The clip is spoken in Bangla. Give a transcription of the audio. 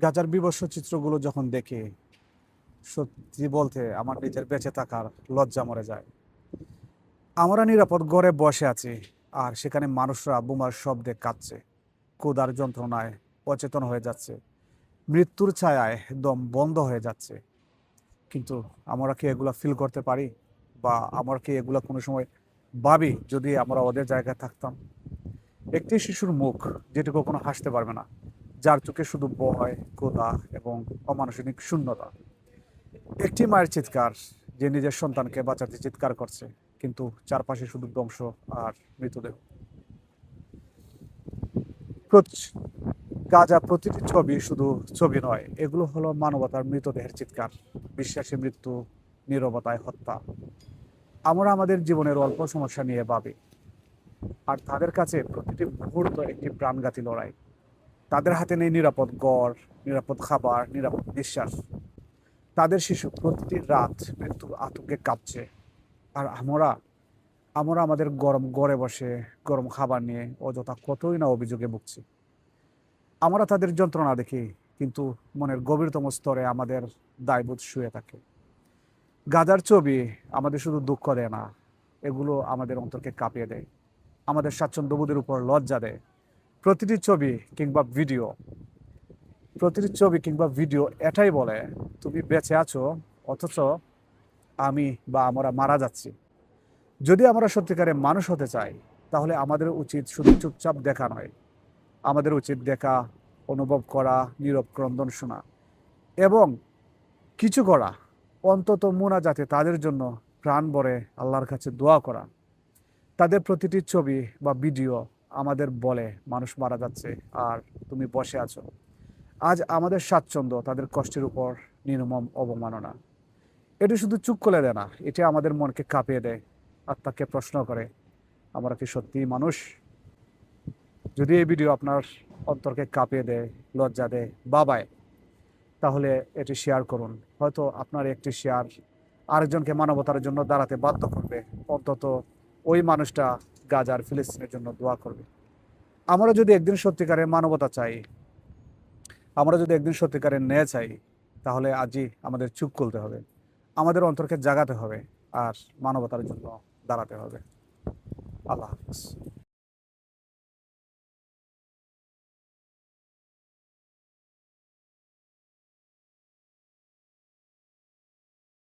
গাজার বীভৎস চিত্রগুলো যখন দেখি, সত্যি বলতে আমার নিজের বেঁচে থাকার লজ্জা মরে যায়। আমরা নিরাপদ ঘরে বসে আছি, আর সেখানে মানুষরা বোমার শব্দে কাঁদছে, ক্ষুধার যন্ত্রণায় অচেতন হয়ে যাচ্ছে, মৃত্যুর ছায়ায় দম বন্ধ হয়ে যাচ্ছে। কিন্তু আমরা কি এগুলা ফিল করতে পারি? বা আমরা কি এগুলা কোনো সময় ভাবি যদি আমরা ওদের জায়গায় থাকতাম? একটি শিশুর মুখ, যেটি কখনো হাসতে পারবে না, যার চোখে শুধু ভয়, ক্ষুধা এবং অমানসিক শূন্যতা। একটি মায়ের চিৎকার, যে নিজের সন্তানকে বাঁচাতে চিৎকার করছে, কিন্তু চারপাশে শুধু ধ্বংস আর মৃতদেহ। প্রচ- গাজা প্রতিটি ছবি শুধু ছবি নয়, এগুলো হলো মানবতার মৃতদেহের চিৎকার, বিশ্বাসী মৃত্যু, নীরবতায় হত্যা। আমরা আমাদের জীবনের অল্প সমস্যা নিয়ে ভাবি, আর তাদের কাছে প্রতিটি মুহূর্ত একটি প্রাণঘাতী লড়াই। তাদের হাতে নেই নিরাপদ ঘর, নিরাপদ খাবার, নিরাপদ নিঃশ্বাস। তাদের শিশু প্রতিটি রাত মৃত্যুর আতঙ্কে কাঁপছে। আর আমরা আমরা আমাদের গরম ঘরে বসে গরম খাবার নিয়ে অযথা কতই না অভিযোগে ভুগছি। আমরা তাদের যন্ত্রণা দেখি, কিন্তু মনের গভীরতম স্তরে আমাদের দায়বোধ শুয়ে থাকে। গাজার ছবি আমাদের শুধু দুঃখ দেয় না, এগুলো আমাদের অন্তরকে কাঁপিয়ে দেয়, আমাদের স্বাচ্ছন্দ্যবোধের উপর লজ্জা দেয়। প্রতিটি ছবি কিংবা ভিডিও প্রতিটি ছবি কিংবা ভিডিও এটাই বলে, তুমি বেঁচে আছো, অথচ আমি বা আমরা মারা যাচ্ছি। যদি আমরা সত্যিকারে মানুষ হতে চাই, তাহলে আমাদের উচিত শুধু চুপচাপ দেখা নয়, আমাদের উচিত দেখা, অনুভব করা, নীরব ক্রন্দন শোনা, এবং কিছু করা, অন্তত মোনাজাতে তাদের জন্য প্রাণ ভরে আল্লাহর কাছে দোয়া করা। তাদের প্রতিটি ছবি বা ভিডিও আমাদের বলে, মানুষ মারা যাচ্ছে আর তুমি বসে আছো। আজ আমাদের স্বাচ্ছন্দ্য তাদের কষ্টের উপর নির্মম অবমাননা। এটি শুধু চুপ করে দেয় না, এটি আমাদের মনকে কাঁপিয়ে দেয়, আত্মাকে প্রশ্ন করে, আমরা কি সত্যিই মানুষ? যদি এই ভিডিও আপনার অন্তরকে কাঁপিয়ে দেয়, লজ্জা দেয়, বাবায়, তাহলে এটি শেয়ার করুন। হয়তো আপনার একটি শেয়ার আরেকজনকে মানবতার জন্য দাঁড়াতে বাধ্য করবে। অন্তত ওই মানুষটা গাজার ফিলিস্তিনের জন্য দোয়া করবে। আমরা যদি একদিন সত্যিকারের মানবতা চাই, আমরা যদি একদিন সত্যিকারের ন্যায় চাই, তাহলে আজই আমাদের চুপ খুলতে হবে, আমাদের অন্তরকে জাগাতে হবে, আর মানবতার জন্য দাঁড়াতে হবে। আল্লাহ হাফিজ।